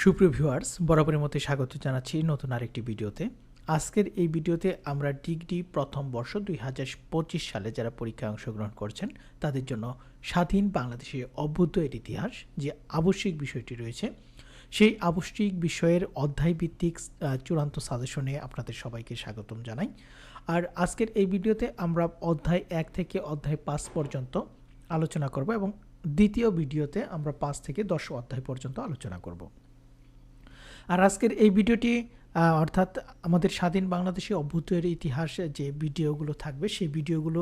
সুপ্রিয় ভিউয়ার্স, বরাবরের মতো স্বাগত জানাচ্ছি নতুন আরেকটি ভিডিওতে। আজকের এই ভিডিওতে আমরা ডিগ্রি প্রথম বর্ষ 2025 সালে যারা পরীক্ষায় অংশগ্রহণ করছেন তাদের জন্য স্বাধীন বাংলাদেশের অভ্যুদয়ের ইতিহাস যে আবশ্যিক বিষয়টি রয়েছে সেই আবশ্যিক বিষয়ের অধ্যায়ভিত্তিক চূড়ান্ত সাজেশনে আপনাদের সবাইকে স্বাগতম জানাই। আর আজকের এই ভিডিওতে আমরা অধ্যায় 1 থেকে অধ্যায় 5 পর্যন্ত আলোচনা করব এবং দ্বিতীয় ভিডিওতে আমরা 5 থেকে 10 অধ্যায় পর্যন্ত আলোচনা করব। আর আজকের এই ভিডিওটি অর্থাৎ আমাদের স্বাধীন বাংলাদেশে অভ্যুদয়ের ইতিহাসে যে ভিডিওগুলো থাকবে সেই ভিডিওগুলো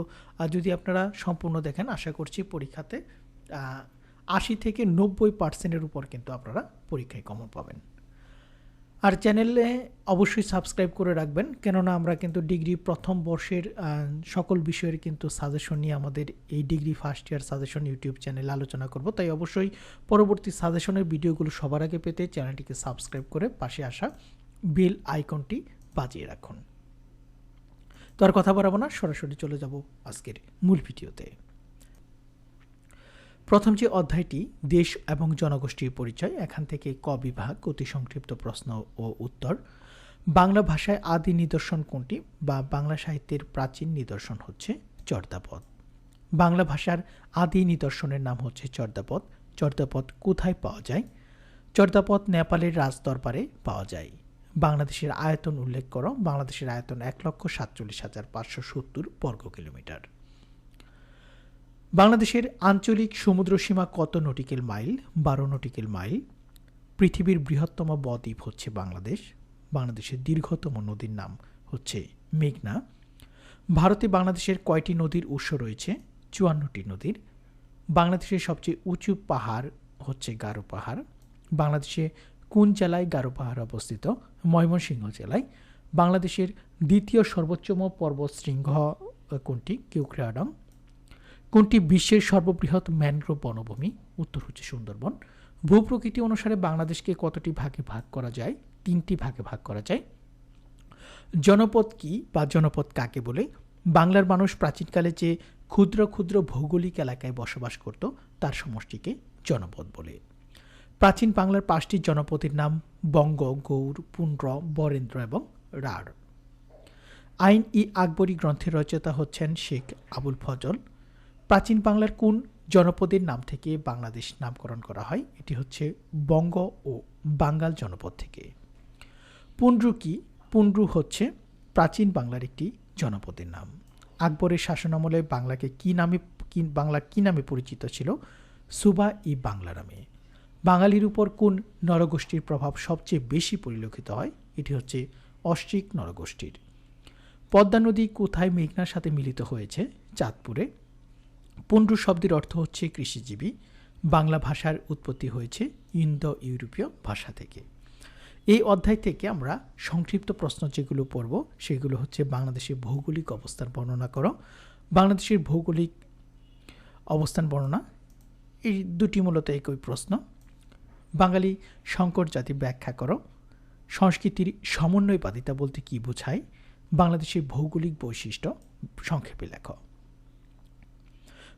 যদি আপনারা সম্পূর্ণ দেখেন আশা করছি পরীক্ষাতে 80 থেকে 90% উপর কিন্তু আপনারা পরীক্ষায় কমন পাবেন। আর চ্যানেলে অবশ্যই সাবস্ক্রাইব করে রাখবেন, কেননা আমরা কিন্তু ডিগ্রি প্রথম বর্ষের সকল বিষয়ের কিন্তু সাজেশন নিয়ে আমাদের এই degree first year suggestion YouTube চ্যানেলে আলোচনা করব। তাই অবশ্যই পরবর্তী সাজেশনের ভিডিওগুলো সবার আগে পেতে চ্যানেলটিকে সাবস্ক্রাইব করে পাশে আসা বেল আইকনটি বাজিয়ে রাখুন। তো আর কথা বাড়াবো না, সরাসরি চলে যাব আজকের মূল ভিডিওতে। প্রথম যে অধ্যায়টি দেশ এবং জনগোষ্ঠীর পরিচয়, এখান থেকে ক বিভাগ অতি সংক্ষিপ্ত প্রশ্ন ও উত্তর। বাংলা ভাষায় আদি নিদর্শন কোনটি বা বাংলা সাহিত্যের প্রাচীন নিদর্শন হচ্ছে চর্যাপদ। বাংলা ভাষার আদি নিদর্শনের নাম হচ্ছে চর্যাপদ। চর্যাপদ কোথায় পাওয়া যায়? চর্যাপদ নেপালের রাজদরবারে পাওয়া যায়। বাংলাদেশের আয়তন উল্লেখ করো। বাংলাদেশের আয়তন 1,47,570 বর্গ কিলোমিটার। বাংলাদেশের আঞ্চলিক সমুদ্র সীমা কত নটিক্যাল মাইল? 12 nautical mile. পৃথিবীর বৃহত্তম বদ্বীপ হচ্ছে বাংলাদেশ। বাংলাদেশের দীর্ঘতম নদীর নাম হচ্ছে মেঘনা। ভারতে বাংলাদেশের কয়টি নদীর উৎস রয়েছে? 54টি নদীর। বাংলাদেশের সবচেয়ে উঁচু পাহাড় হচ্ছে গারো পাহাড়। বাংলাদেশে কোন জেলায় গারো পাহাড় অবস্থিত? ময়মনসিংহ জেলায়। বাংলাদেশের দ্বিতীয় সর্বোচ্চতম পর্বতশৃঙ্গ কোনটি? কেওক্রাডং। কোনটি বিশ্বের সর্ববৃহৎ ম্যানগ্রোভ বনভূমি? উত্তর হচ্ছে সুন্দরবন। ভূপ্রকৃতি অনুসারে বাংলাদেশকে কতটি ভাগে ভাগ করা যায়? 3টি ভাগে ভাগ করা যায়। জনপদ কি বা জনপদ কাকে বলে? বাংলার মানুষ প্রাচীনকালে যে ক্ষুদ্র ক্ষুদ্র ভৌগোলিক এলাকায় বসবাস করত তার সমষ্টিকে জনপদ বলে। প্রাচীন বাংলার 5টি জনপদের নাম বঙ্গ, গৌড়, পুন্ড্র, বরেন্দ্র এবং রাঢ়। আইন ই আকবরী গ্রন্থের রচয়িতা হচ্ছেন শেখ আবুল ফজল। প্রাচীন বাংলার কোন জনপদের নাম থেকে বাংলাদেশ নামকরণ করা হয়? এটি হচ্ছে বঙ্গ ও বাঙ্গাল জনপদ থেকে। পুন্ড্রু কি? পুন্ড্রু হচ্ছে প্রাচীন বাংলার একটি জনপদের নাম। আকবরের শাসনামলে বাংলাকে বাংলা কি নামে পরিচিত ছিল? সুবা ই বাংলা নামে। বাঙালির উপর কোন নরগোষ্ঠীর প্রভাব সবচেয়ে বেশি পরিলক্ষিত হয়? এটি হচ্ছে অস্ট্রিক নরগোষ্ঠীর। পদ্মা নদী কোথায় মেঘনার সাথে মিলিত হয়েছে? চাঁদপুরে। পুন্ড্রু শব্দের অর্থ হচ্ছে কৃষিজীবী। বাংলা ভাষার উৎপত্তি হয়েছে ইন্দো ইউরোপীয় ভাষা থেকে। এই অধ্যায় থেকে আমরা সংক্ষিপ্ত প্রশ্ন যেগুলো পড়ব সেগুলো হচ্ছে বাংলাদেশের ভৌগোলিক অবস্থান বর্ণনা করো। বাংলাদেশের ভৌগোলিক অবস্থান বর্ণনা, এই দুটি মূলত একই প্রশ্ন। বাঙালি সংকর জাতি ব্যাখ্যা করো। সংস্কৃতির সমন্বয়বাদিতা বলতে কি বোঝায়? বাংলাদেশের ভৌগোলিক বৈশিষ্ট্য সংক্ষেপে লেখো।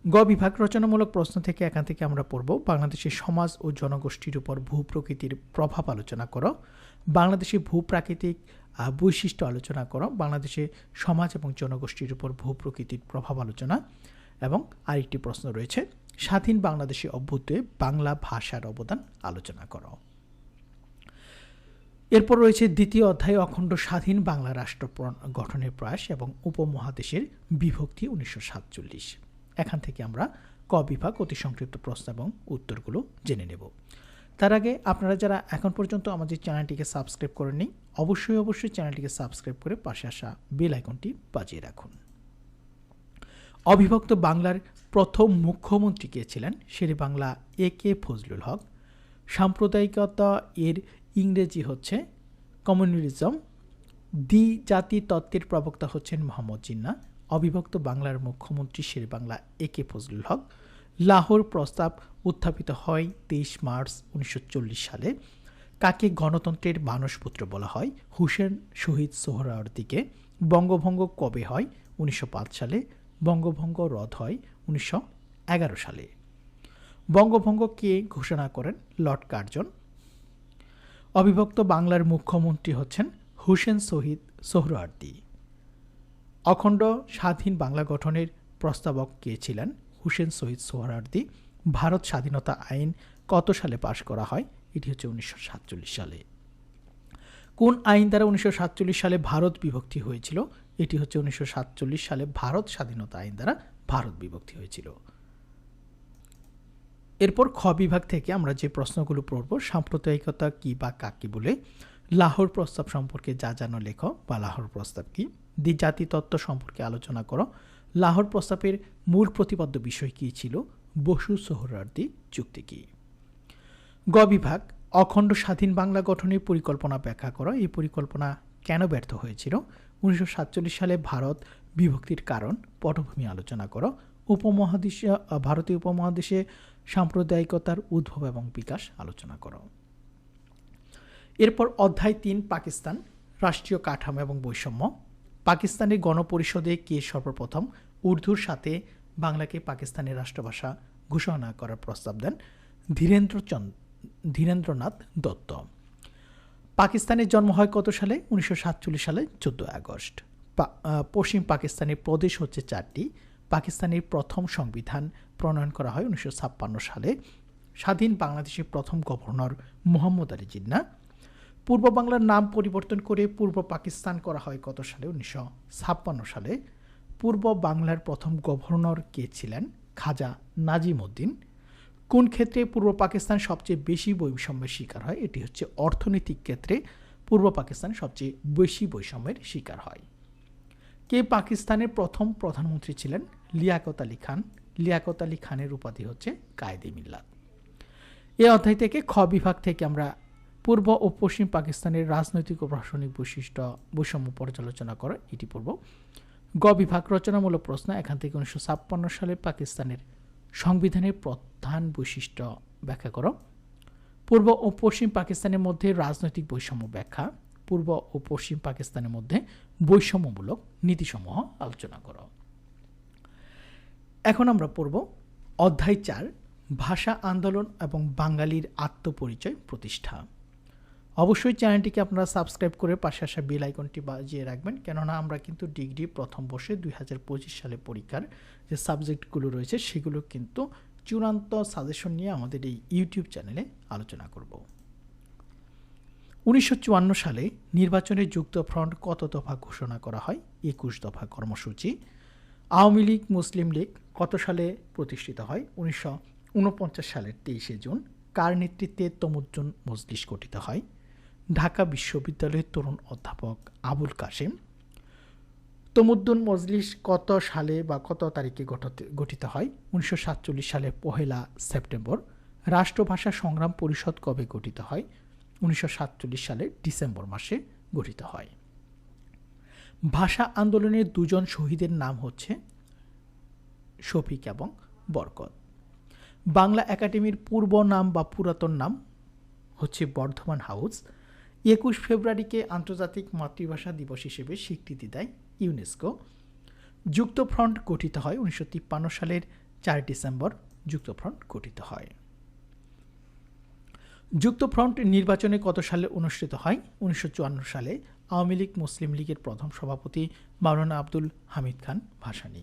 গ বিভাগ রচনামূলক প্রশ্ন থেকে এখান থেকে আমরা পড়ব বাংলাদেশের সমাজ ও জনগোষ্ঠীর উপর ভূপ্রকৃতির প্রভাব আলোচনা করো। বাংলাদেশের ভূপ্রাকৃতিক বৈশিষ্ট্য আলোচনা করো। বাংলাদেশের সমাজ এবং জনগোষ্ঠীর উপর ভূপ্রকৃতির প্রভাব আলোচনা। এবং আরেকটি প্রশ্ন রয়েছে স্বাধীন বাংলাদেশের অভ্যুদয়ে বাংলা ভাষার অবদান আলোচনা করো। এরপর রয়েছে দ্বিতীয় অধ্যায় অখণ্ড স্বাধীন বাংলা রাষ্ট্র গঠনের প্রয়াস এবং উপমহাদেশের বিভক্তি 1947। এখান থেকে আমরা ক বিভাগ অতি সংক্ষিপ্ত প্রশ্ন এবং উত্তরগুলো জেনে নেব। তার আগে আপনারা যারা এখন পর্যন্ত আমাদের চ্যানেলটিকে সাবস্ক্রাইব করেননি অবশ্যই চ্যানেলটিকে সাবস্ক্রাইব করে পাশে আসা বেল আইকনটি বাজিয়ে রাখুন। অবিভক্ত বাংলার প্রথম মুখ্যমন্ত্রী কে ছিলেন? শেরে বাংলা এ.কে. ফজলুল হক। সাম্প্রদায়িকতা এর ইংরেজি হচ্ছে কমিউনালিজম। দ্বিজাতি তত্ত্বের প্রবক্তা হচ্ছেন মোহাম্মদ জিন্নাহ। অবিভক্ত বাংলার মুখ্যমন্ত্রী শেরে বাংলা এ.কে. ফজলুল হক। লাহোর প্রস্তাব উত্থাপিত হয় 23 মার্চ 1940 সালে। কাকে গণতন্ত্রের মানসপুত্র বলা হয়? হুসেন শহীদ সোহরাওয়ার্দীকে। বঙ্গভঙ্গ কবে হয়? 1905 সালে। বঙ্গভঙ্গ রদ হয় 1911 সালে। বঙ্গভঙ্গ কে ঘোষণা করেন? Lord Curzon. অবিভক্ত বাংলার মুখ্যমন্ত্রী হচ্ছেন হুসেন শহীদ সোহরাওয়ার্দী। অখণ্ড স্বাধীন বাংলা গঠনের প্রস্তাবক কে ছিলেন? হুসেন শহীদ সোহরাওয়ার্দী। ভারত স্বাধীনতা আইন কত সালে পাশ করা হয়? এটি হচ্ছে 1947 সালে। কোন আইন দ্বারা 1947 সালে ভারত বিভক্তি হয়েছিল? এটি হচ্ছে 1947 সালে ভারত স্বাধীনতা আইন দ্বারা ভারত বিভক্তি হয়েছিল। এরপর খ বিভাগ থেকে আমরা যে প্রশ্নগুলো পড়ব, সাম্প্রদায়িকতা কি বা কাকে বলে, লাহোর প্রস্তাব সম্পর্কে যা জানো লেখো বা লাহোর প্রস্তাব কি, দ্বিজাতি তত্ত্ব সম্পর্কে আলোচনা করো, লাহোর প্রস্তাবের মূল প্রতিপাদ্য বিষয় কী ছিল, বসু সোহরাওয়ার্দী চুক্তি কি। গ বিভাগ, অখণ্ড স্বাধীন বাংলা গঠনের পরিকল্পনা ব্যাখ্যা করো, এই পরিকল্পনা কেন ব্যর্থ হয়েছিল। 1947 সালে ভারত বিভক্তির কারণ, পটভূমি আলোচনা করো। উপমহাদেশীয় ভারতীয় উপমহাদেশে সাম্প্রদায়িকতার উদ্ভব এবং বিকাশ আলোচনা করো। এরপর অধ্যায় 3, পাকিস্তান, রাষ্ট্রীয় কাঠামো এবং বৈষম্য। পাকিস্তানের গণপরিষদে কে সর্বপ্রথম উর্দুর সাথে বাংলাকে পাকিস্তানের রাষ্ট্রভাষা ঘোষণা করার প্রস্তাব দেন? ধীরেন্দ্রনাথ দত্ত। পাকিস্তানের জন্ম হয় কত সালে? 1947 সালে 14 আগস্ট। পশ্চিম পাকিস্তানের প্রদেশ হচ্ছে 4টি। পাকিস্তানের প্রথম সংবিধান প্রণয়ন করা হয় 1956 সালে। স্বাধীন বাংলাদেশের প্রথম গভর্নর মোহাম্মদ আলী জিন্নাহ। পূর্ব বাংলার নাম পরিবর্তন করে পূর্ব পাকিস্তান করা হয় কত সালে? 1956 সালে। পূর্ব বাংলার প্রথম গভর্নর কে ছিলেন? খাজা নাজিম উদ্দিন। কোন ক্ষেত্রে পূর্ব পাকিস্তান সবচেয়ে বেশি বৈষম্যের শিকার হয়? এটি হচ্ছে অর্থনৈতিক ক্ষেত্রে পূর্ব পাকিস্তান সবচেয়ে বেশি বৈষম্যের শিকার হয়। কে পাকিস্তানের প্রথম প্রধানমন্ত্রী ছিলেন? লিয়াকত আলী খান। লিয়াকত আলী খানের উপাধি হচ্ছে কায়েদে মিল্লাত। এই অধ্যায় থেকে খ বিভাগ থেকে আমরা পূর্ব ও পশ্চিম পাকিস্তানের রাজনৈতিক ও প্রশাসনিক বৈষম্য পর্যালোচনা করে এটি পূর্ব। গ বিভাগ, রচনামূলক প্রশ্ন, এখান থেকে 1956 সালে পাকিস্তানের সংবিধানের প্রধান বৈশিষ্ট্য ব্যাখ্যা করো। পূর্ব ও পশ্চিম পাকিস্তানের মধ্যে রাজনৈতিক বৈষম্য ব্যাখ্যা। পূর্ব ও পশ্চিম পাকিস্তানের মধ্যে বৈষম্যমূলক নীতিসমূহ আলোচনা করো। এখন আমরা পড়ব অধ্যায় 4, ভাষা আন্দোলন এবং বাঙালির আত্মপরিচয় প্রতিষ্ঠা। অবশ্যই চ্যানেলটিকে আপনারা সাবস্ক্রাইব করে পাশে আসা বেল আইকনটি বাজিয়ে রাখবেন, কেননা আমরা কিন্তু ডিগ্রি প্রথম বর্ষে 2025 সালে পরীক্ষার যে সাবজেক্টগুলো রয়েছে সেগুলো কিন্তু চূড়ান্ত সাজেশন নিয়ে আমাদের এই ইউটিউব চ্যানেলে আলোচনা করব। 1954 সালে নির্বাচনে যুক্তফ্রন্ট কত দফা ঘোষণা করা হয়? 21 দফা কর্মসূচি। আওয়ামী লীগ মুসলিম লীগ কত সালে প্রতিষ্ঠিত হয়? 1949 সালের 23 জুন। কার নেতৃত্বে তমুদ্দুন মজলিস গঠিত হয়? ঢাকা বিশ্ববিদ্যালয়ের তরুণ অধ্যাপক আবুল কাশেম। তমুদ্দুন মজলিস কত সালে বা কত তারিখে গঠিত হয়? 1947 সালের 1 সেপ্টেম্বর। রাষ্ট্রভাষা সংগ্রাম পরিষদ কবে গঠিত হয়? 1947 সালের ডিসেম্বর মাসে গঠিত হয়। ভাষা আন্দোলনের দুজন শহীদের নাম হচ্ছে শফিক এবং বরকত। বাংলা একাডেমির পূর্ব নাম বা পুরাতন নাম হচ্ছে বর্ধমান হাউস। 21 ফেব্রুয়ারিকে আন্তর্জাতিক মাতৃভাষা দিবস হিসেবে স্বীকৃতি দেয় ইউনেস্কো। যুক্তফ্রন্ট গঠিত হয় 1953 সালের 4 ডিসেম্বর। যুক্তফ্রন্ট গঠিত হয়। যুক্তফ্রন্ট নির্বাচনে কত সালে অনুষ্ঠিত হয়? 1954 সালে। আওয়ামী লীগ মুসলিম লীগের প্রথম সভাপতি মাওলানা আব্দুল হামিদ খান ভাসানী।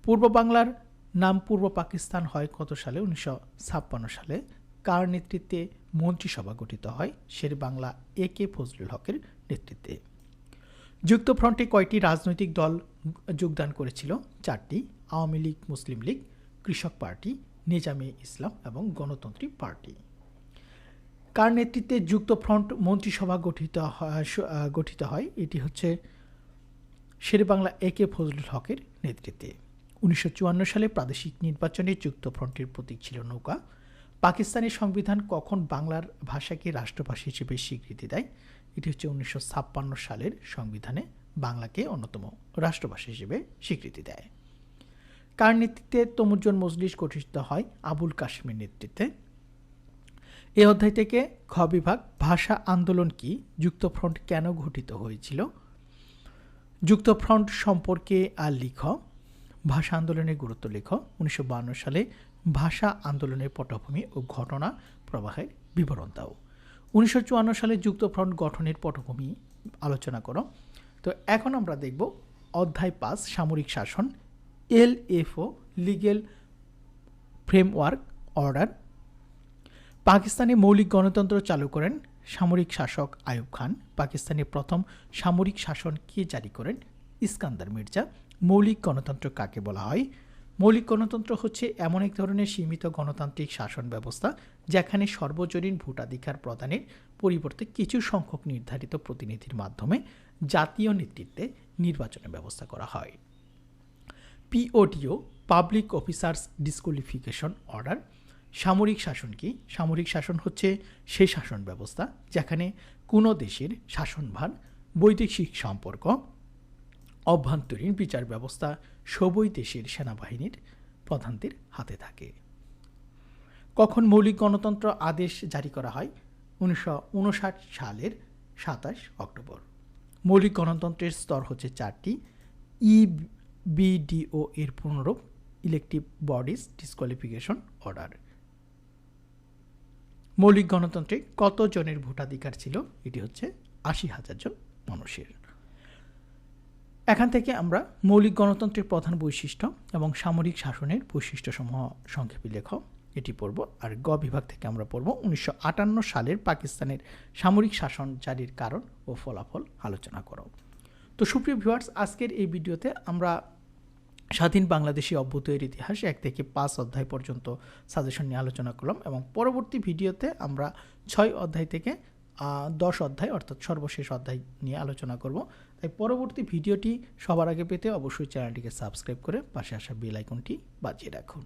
পূর্ব বাংলার নাম পূর্ব পাকিস্তান হয় কত সালে? 1956 সালে। কার নেতৃত্বে মন্ত্রিসভা গঠিত হয়? শের বাংলা এ.কে ফজলুল হকের নেতৃত্বে। যুক্তফ্রন্টে কয়টি রাজনৈতিক দল যোগদান করেছিল? 4টি। আওয়ামী লীগ মুসলিম লীগ, কৃষক পার্টি, নিজামে ইসলাম এবং গণতন্ত্রী পার্টি। কার নেতৃত্বে যুক্তফ্রন্ট মন্ত্রিসভা গঠিত হয়? এটি হচ্ছে শের বাংলা এ.কে ফজলুল হকের নেতৃত্বে। 1954 সালে প্রাদেশিক নির্বাচনে যুক্তফ্রন্টের প্রতীক ছিল নৌকা। পাকিস্তানের সংবিধান কখন বাংলার ভাষাকে রাষ্ট্রভাষা হিসেবে স্বীকৃতি দেয়? এটি হচ্ছে 1956 সালের সংবিধানে বাংলাকে অন্যতম রাষ্ট্রভাষা হিসেবে স্বীকৃতি দেয়। কার নেতৃত্বে তমুদ্দুন মজলিস গঠিত হয়? আবুল কাশেমের নেতৃত্বে। এই অধ্যায় থেকে খ বিভাগ, ভাষা আন্দোলন কি? যুক্তফ্রন্ট কেন গঠিত হয়েছিল? যুক্তফ্রন্ট সম্পর্কে লিখ। ভাষা আন্দোলনের গুরুত্ব লেখ। 1952 সালে ভাষা আন্দোলনের পটভূমি ও ঘটনা প্রবাহের বিবরণ দাও। 1954 সালে যুক্তফ্রন্ট গঠনের পটভূমি আলোচনা করো। তো এখন আমরা দেখব অধ্যায় 5 সামরিক শাসন, LFO লিগ্যাল ফ্রেমওয়ার্ক অর্ডার। পাকিস্তানে মৌলিক গণতন্ত্র চালু করেন সামরিক শাসক আইয়ুব খান। পাকিস্তানের প্রথম সামরিক শাসন কে জারি করেন? ইস্কান্দার মির্জা। মৌলিক গণতন্ত্র কাকে বলা হয়? মৌলিক গণতন্ত্র হচ্ছে এমন এক ধরনের সীমিত গণতান্ত্রিক শাসন ব্যবস্থা যেখানে সর্বজনীন ভোটাধিকার প্রদানের পরিবর্তে কিছু সংখ্যক নির্ধারিত প্রতিনিধির মাধ্যমে জাতীয় নেতৃত্বে নির্বাচনের ব্যবস্থা করা হয়। POTO public officers disqualification order. সামরিক শাসন কি? সামরিক শাসন হচ্ছে সেই শাসন ব্যবস্থা যেখানে কোনো দেশের শাসনভার, বৈদেশিক সম্পর্ক, অভ্যন্তরীণ বিচার ব্যবস্থা সবই দেশের সেনাবাহিনীর প্রধানদের হাতে থাকে। কখন মৌলিক গণতন্ত্র আদেশ জারি করা হয়? 1959 সালের 27 অক্টোবর। মৌলিক গণতন্ত্রের স্তর হচ্ছে 4টি। EBDO এর পুনরূপ, ইলেকটিভ বডিজ ডিসকোয়ালিফিকেশন অর্ডার। মৌলিক গণতন্ত্রে কত জনের ভোটাধিকার ছিল? এটি হচ্ছে 80,000 জন মানুষের। এখান থেকে আমরা মৌলিক গণতন্ত্রের প্রধান বৈশিষ্ট্য এবং সামরিক শাসনের বৈশিষ্ট্যসমূহ সংক্ষেপে লেখ এটি পড়ব। আর গ বিভাগ থেকে আমরা পড়ব 1958 সালের পাকিস্তানের সামরিক শাসন জারির কারণ ও ফলাফল আলোচনা করো। তো সুপ্রিয় ভিউয়ার্স, আজকের এই ভিডিওতে আমরা স্বাধীন বাংলাদেশি অভ্যুদয়ের ইতিহাস 1 থেকে 5 অধ্যায় পর্যন্ত সাজেশন নিয়ে আলোচনা করলাম এবং পরবর্তী ভিডিওতে আমরা 6 অধ্যায় থেকে 10 অধ্যায় অর্থাৎ সর্বশেষ অধ্যায় নিয়ে আলোচনা করব। তাই পরবর্তী ভিডিওটি সবার আগে পেতে অবশ্যই চ্যানেলটিকে সাবস্ক্রাইব করে পাশে আসা বেল আইকনটি বাজিয়ে রাখুন।